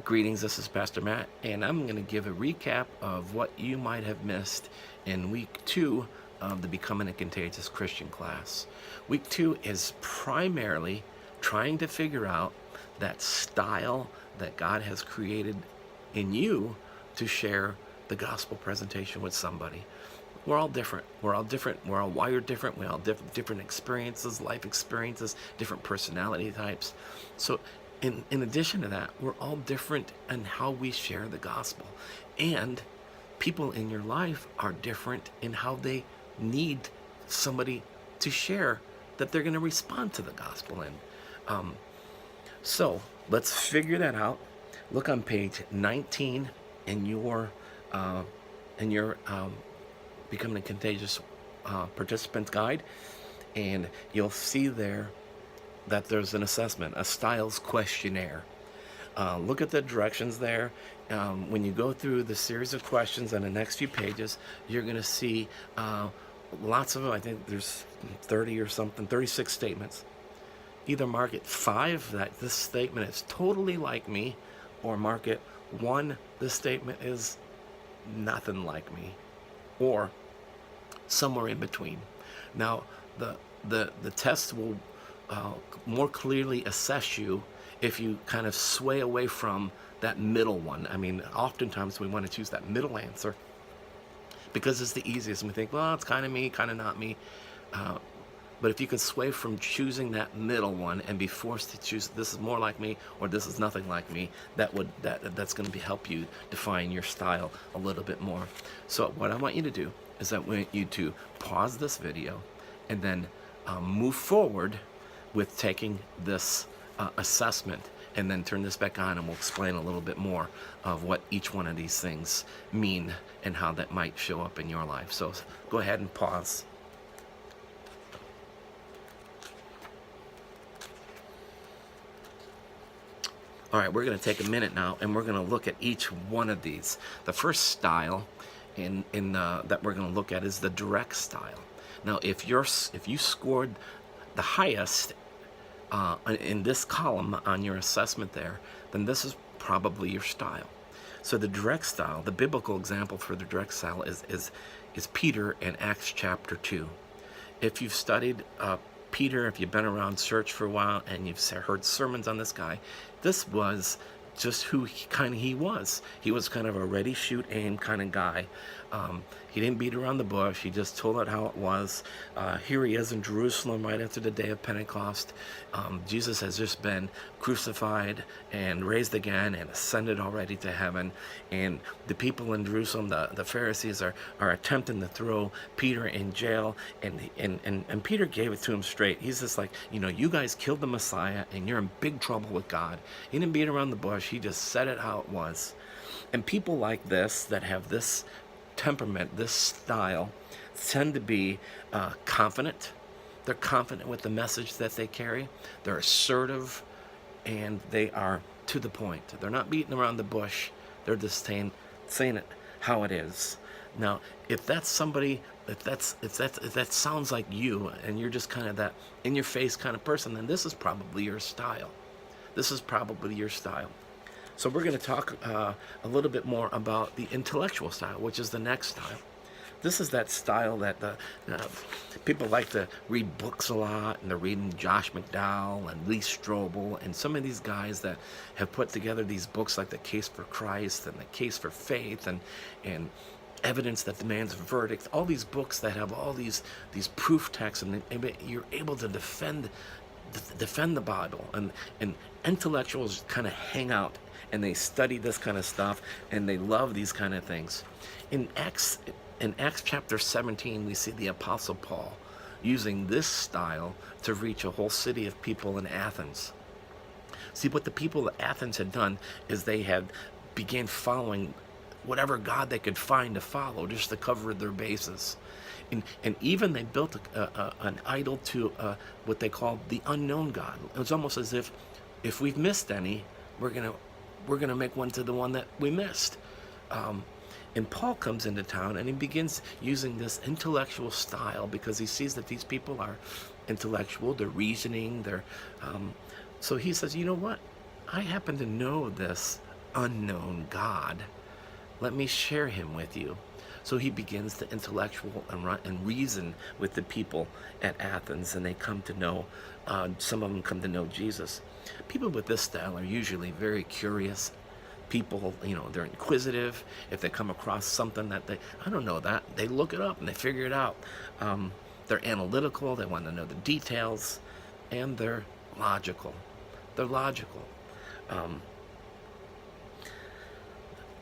Greetings, this is Pastor Matt, and I'm going to give a recap of what you might have missed in week 2 of the Becoming a Contagious Christian class. Week 2 is primarily trying to figure out that style that God has created in you to share the gospel presentation with somebody. We're all different. We're all different. We're all wired different. We all have different experiences, life experiences, different personality types. So in addition to that, we're all different in how we share the gospel. And people in your life are different in how they need somebody to share that they're going to respond to the gospel in. So let's figure that out. Look on page 19 in your Becoming a Contagious Participant Guide, and you'll see there that there's an assessment, a styles questionnaire. Look at the directions there. When you go through the series of questions on the next few pages, you're going to see lots of them. I think there's 30 or something, 36 statements. Either mark it 5, that this statement is totally like me, or mark it 1, this statement is nothing like me, or somewhere in between. Now, the test will more clearly assess you if you kind of sway away from that middle one. I mean, oftentimes we want to choose that middle answer because it's the easiest, and we think, well, it's kind of me, kind of not me. But if you can sway from choosing that middle one and be forced to choose this is more like me or this is nothing like me, that's going to help you define your style a little bit more. So what I want you to do is I want you to pause this video and then move forward with taking this assessment, and then turn this back on and we'll explain a little bit more of what each one of these things mean and how that might show up in your life. So go ahead and pause. All right, we're going to take a minute now, and we're going to look at each one of these. The first style that we're going to look at is the direct style. Now, if you scored the highest in this column on your assessment there, then this is probably your style. So the direct style, the biblical example for the direct style is Peter in Acts chapter 2. If you've studied Peter, if you've been around church for a while and you've heard sermons on this guy, this was just who he was. He was kind of a ready, shoot, aim kind of guy. He didn't beat around the bush. He just told it how it was. Here he is in Jerusalem right after the day of Pentecost. Jesus has just been crucified and raised again and ascended already to heaven. And the people in Jerusalem, the Pharisees, are attempting to throw Peter in jail. And Peter gave it to him straight. He's just like, you guys killed the Messiah and you're in big trouble with God. He didn't beat around the bush. He just said it how it was. And people like this, that have this temperament, this style, tend to be confident. They're confident with the message that they carry. They're assertive, and they are to the point. They're not beating around the bush. They're just saying it how it is. Now, if that's somebody, if that sounds like you, and you're just kind of that in-your-face kind of person, then this is probably your style. This is probably your style. So we're going to talk a little bit more about the intellectual style, which is the next style. This is that style that people like to read books a lot, and they're reading Josh McDowell and Lee Strobel and some of these guys that have put together these books like The Case for Christ and The Case for Faith and Evidence That Demands a Verdict. All these books that have all these proof texts, and you're able to defend the Bible. And intellectuals kind of hang out and they study this kind of stuff and they love these kind of things. In Acts chapter 17, we see the Apostle Paul using this style to reach a whole city of people in Athens. See, what the people of Athens had done is they had began following whatever god they could find to follow just to cover their bases. And even they built an idol to what they called the unknown god. It was almost as if we've missed any, we're gonna make one to the one that we missed. And Paul comes into town and he begins using this intellectual style because he sees that these people are intellectual, they're reasoning, so he says, you know what? I happen to know this unknown God. Let me share him with you. So he begins to intellectual and reason with the people at Athens, and they come to know, some of them come to know Jesus. People with this style are usually very curious. People, they're inquisitive. If they come across something that I don't know that, they look it up and they figure it out. They're analytical. They want to know the details, and they're logical. They're logical.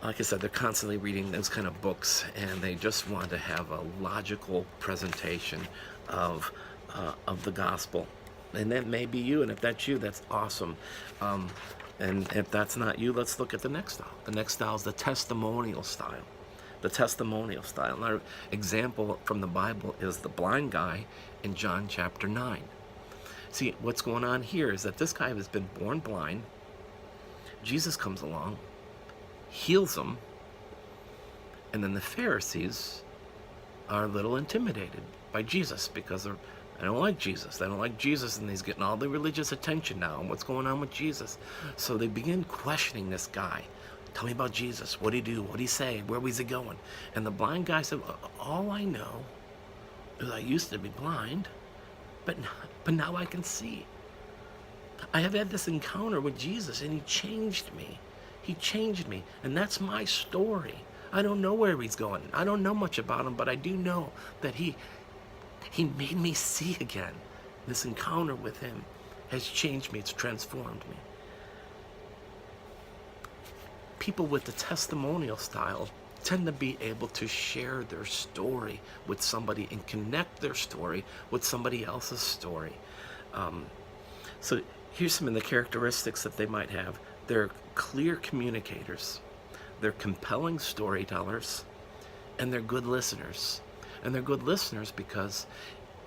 Like I said, they're constantly reading those kind of books, and they just want to have a logical presentation of the gospel. And that may be you, and if that's you, that's awesome. And if that's not you, let's look at the next style. The next style is the testimonial style. The testimonial style. Another example from the Bible is the blind guy in John chapter 9. See, what's going on here is that this guy has been born blind. Jesus comes along, heals him, and then the Pharisees are a little intimidated by Jesus because they don't like Jesus. They don't like Jesus, and he's getting all the religious attention now. And what's going on with Jesus? So they begin questioning this guy. Tell me about Jesus. What did he do? What did he say? Where was he going? And the blind guy said, all I know is I used to be blind, but now I can see. I have had this encounter with Jesus, and he changed me. He changed me, and that's my story. I don't know where he's going. I don't know much about him, but I do know that he made me see again. This encounter with him has changed me. It's transformed me. People with the testimonial style tend to be able to share their story with somebody and connect their story with somebody else's story. So here's some of the characteristics that they might have. They're clear communicators, they're compelling storytellers, and they're good listeners. And they're good listeners because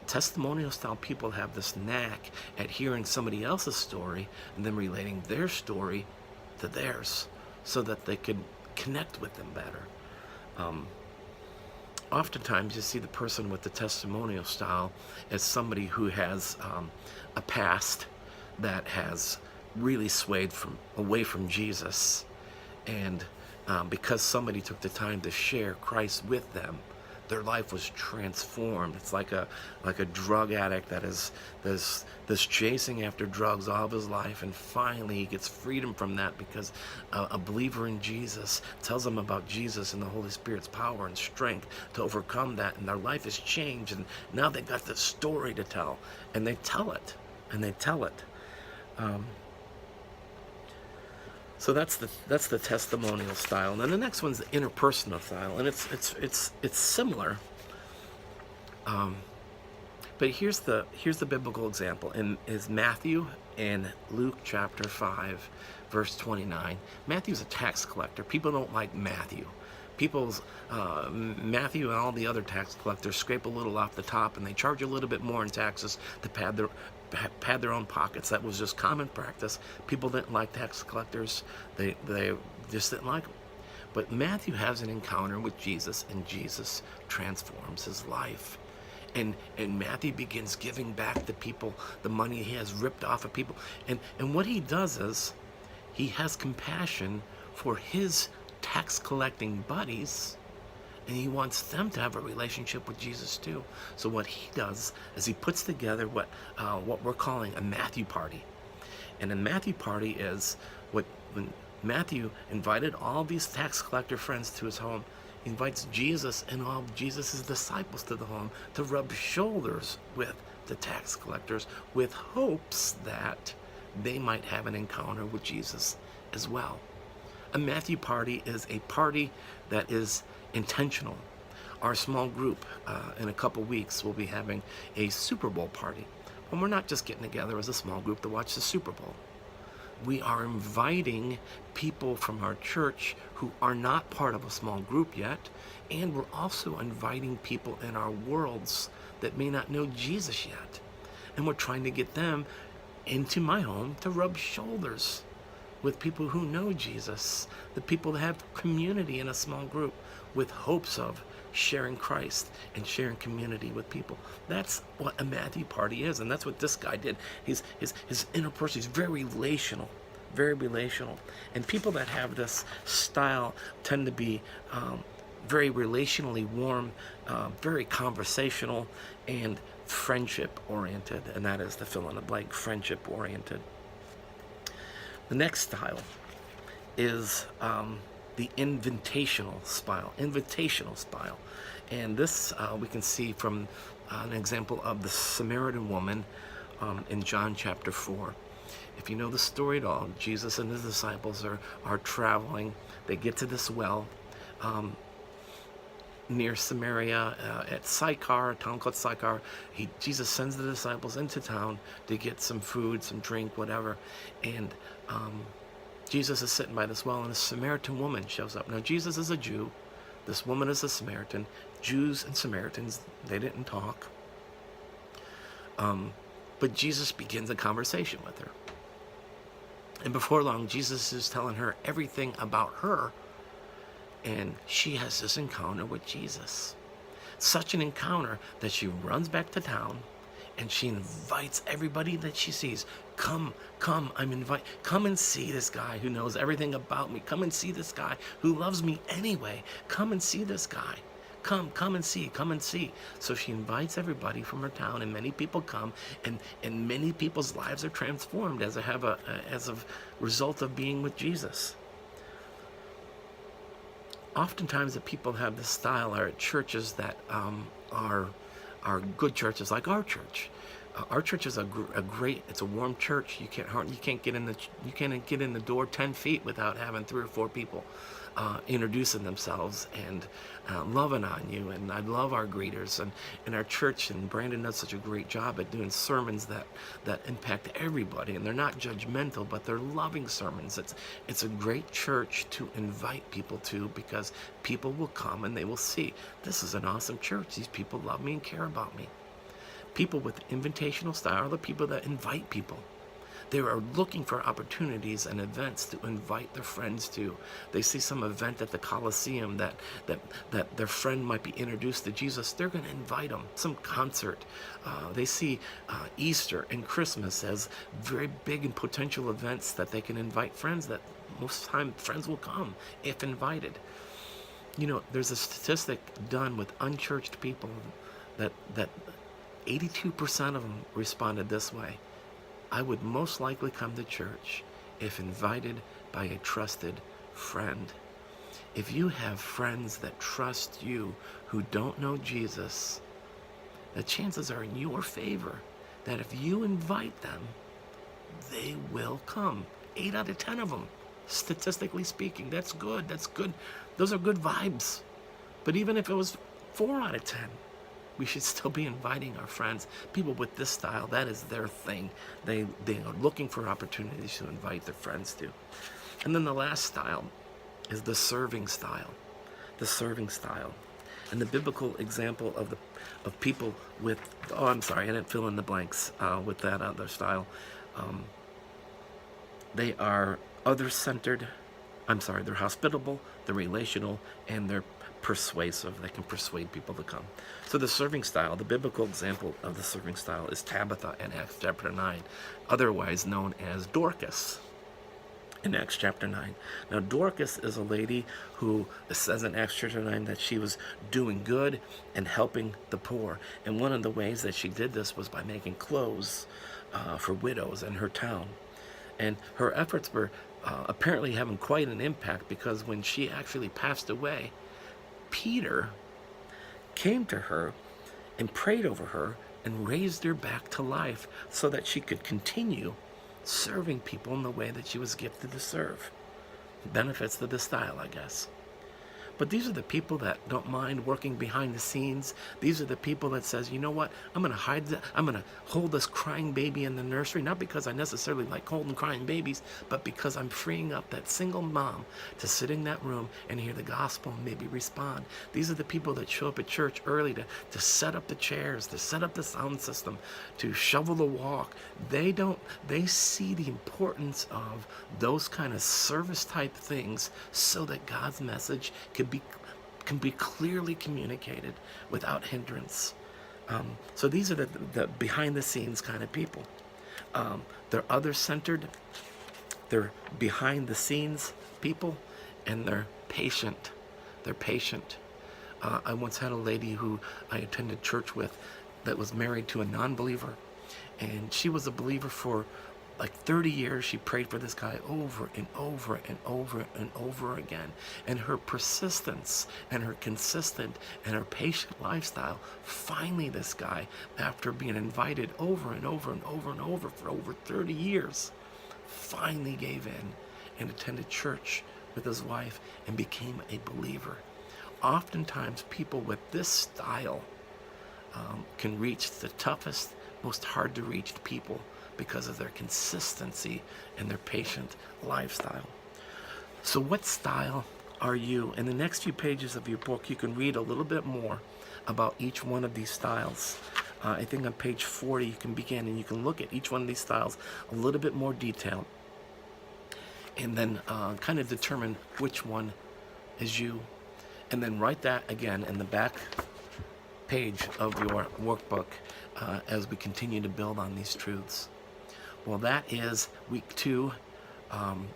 testimonial style people have this knack at hearing somebody else's story and then relating their story to theirs so that they can connect with them better. Oftentimes you see the person with the testimonial style as somebody who has a past that has really swayed away from Jesus, and because somebody took the time to share Christ with them, their life was transformed. It's like a drug addict that is this chasing after drugs all of his life, and finally he gets freedom from that because a believer in Jesus tells them about Jesus and the Holy Spirit's power and strength to overcome that, and their life has changed, and now they've got this story to tell, and they tell it, So that's the testimonial style, and then the next one's the interpersonal style, and it's similar. But here's the biblical example, and is Matthew in Luke chapter 5, verse 29. Matthew's a tax collector. People don't like Matthew. Matthew and all the other tax collectors scrape a little off the top, and they charge a little bit more in taxes to pad their own pockets. That was just common practice. People didn't like tax collectors. They just didn't like them. But Matthew has an encounter with Jesus, and Jesus transforms his life. And Matthew begins giving back to people the money he has ripped off of people. And what he does is he has compassion for his tax collecting buddies, and he wants them to have a relationship with Jesus too. So what he does is he puts together what we're calling a Matthew party. And a Matthew party is when Matthew invited all these tax collector friends to his home. He invites Jesus and all Jesus' disciples to the home to rub shoulders with the tax collectors, with hopes that they might have an encounter with Jesus as well. A Matthew party is a party that is intentional. Our small group in a couple weeks will be having a Super Bowl party. And we're not just getting together as a small group to watch the Super Bowl. We are inviting people from our church who are not part of a small group yet, and we're also inviting people in our worlds that may not know Jesus yet. And we're trying to get them into my home to rub shoulders with people who know Jesus, the people that have community in a small group with hopes of sharing Christ and sharing community with people. That's what a Matthew party is, and that's what this guy did. His interpersonal, he's very relational, very relational. And people that have this style tend to be very relationally warm, very conversational, and friendship oriented. And that is the fill in the blank, friendship oriented. The next style is the invitational style. Invitational style. And this we can see from an example of the Samaritan woman in John chapter 4. If you know the story at all, Jesus and his disciples are traveling. They get to this well near Samaria at Sychar, a town called Sychar. Jesus sends the disciples into town to get some food, some drink, whatever. And Jesus is sitting by this well, and a Samaritan woman shows up. Now, Jesus is a Jew. This woman is a Samaritan. Jews and Samaritans, they didn't talk. But Jesus begins a conversation with her. And before long, Jesus is telling her everything about her. And she has this encounter with Jesus. Such an encounter that she runs back to town and she invites everybody that she sees. Come, come and see this guy who knows everything about me. Come and see this guy who loves me anyway. Come and see this guy. Come and see. So she invites everybody from her town, and many people come, and many people's lives are transformed as a result of being with Jesus. Oftentimes the people have this style are at churches that are good churches, like our church. Our church is a great. It's a warm church. You can't get in the door 10 feet without having 3 or 4 people introducing themselves and loving on you. And I love our greeters and our church. And Brandon does such a great job at doing sermons that impact everybody. And they're not judgmental, but they're loving sermons. It's a great church to invite people to, because people will come and they will see, this is an awesome church. These people love me and care about me. People with invitational style are the people that invite people. They are looking for opportunities and events to invite their friends to. They see some event at the Coliseum that their friend might be introduced to Jesus. They're going to invite them. Some concert. They see Easter and Christmas as very big and potential events that they can invite friends, that most of the time friends will come if invited. You know, there's a statistic done with unchurched people that 82% of them responded this way: I would most likely come to church if invited by a trusted friend. If you have friends that trust you who don't know Jesus, the chances are in your favor that if you invite them, they will come. 8 out of 10 of them, statistically speaking. That's good. Those are good vibes. But even if it was 4 out of 10, we should still be inviting our friends. People with this style, that is their thing. They are looking for opportunities to invite their friends to. And then the last style is the serving style. The serving style. And the biblical example of people with, I didn't fill in the blanks with that other style. They are other-centered. They're hospitable, they're relational, and they're persuasive. They can persuade people to come. So the serving style, the biblical example of the serving style is Tabitha in Acts chapter 9, otherwise known as Dorcas in Acts chapter 9. Now Dorcas is a lady who, it says in Acts chapter 9 that she was doing good and helping the poor. And one of the ways that she did this was by making clothes for widows in her town. And her efforts were apparently having quite an impact, because when she actually passed away, Peter came to her and prayed over her and raised her back to life so that she could continue serving people in the way that she was gifted to serve. Benefits of the style, I guess. But these are the people that don't mind working behind the scenes. These are the people that says, you know what, I'm going to hold this crying baby in the nursery, not because I necessarily like holding crying babies, but because I'm freeing up that single mom to sit in that room and hear the gospel and maybe respond. These are the people that show up at church early to set up the chairs, to set up the sound system, to shovel the walk. They see the importance of those kind of service type things so that God's message can be clearly communicated without hindrance. So these are the behind the scenes kind of people. They're other-centered. They're behind the scenes people, and they're patient. They're patient. I once had a lady who I attended church with that was married to a non-believer, and she was a believer for like 30 years. She prayed for this guy over and over and over and over again. And her persistence and her consistent and her patient lifestyle, finally this guy, after being invited over and over and over and over for over 30 years, finally gave in and attended church with his wife and became a believer. Oftentimes people with this style can reach the toughest, most hard to reach people because of their consistency and their patient lifestyle. So what style are you? In the next few pages of your book, you can read a little bit more about each one of these styles. I think on page 40 you can begin and you can look at each one of these styles a little bit more detailed, and then kind of determine which one is you, and then write that again in the back page of your workbook as we continue to build on these truths. Well, that is week 2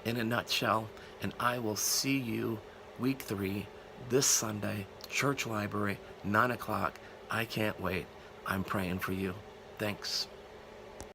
in a nutshell, and I will see you week 3 this Sunday, church library, 9 o'clock. I can't wait. I'm praying for you. Thanks.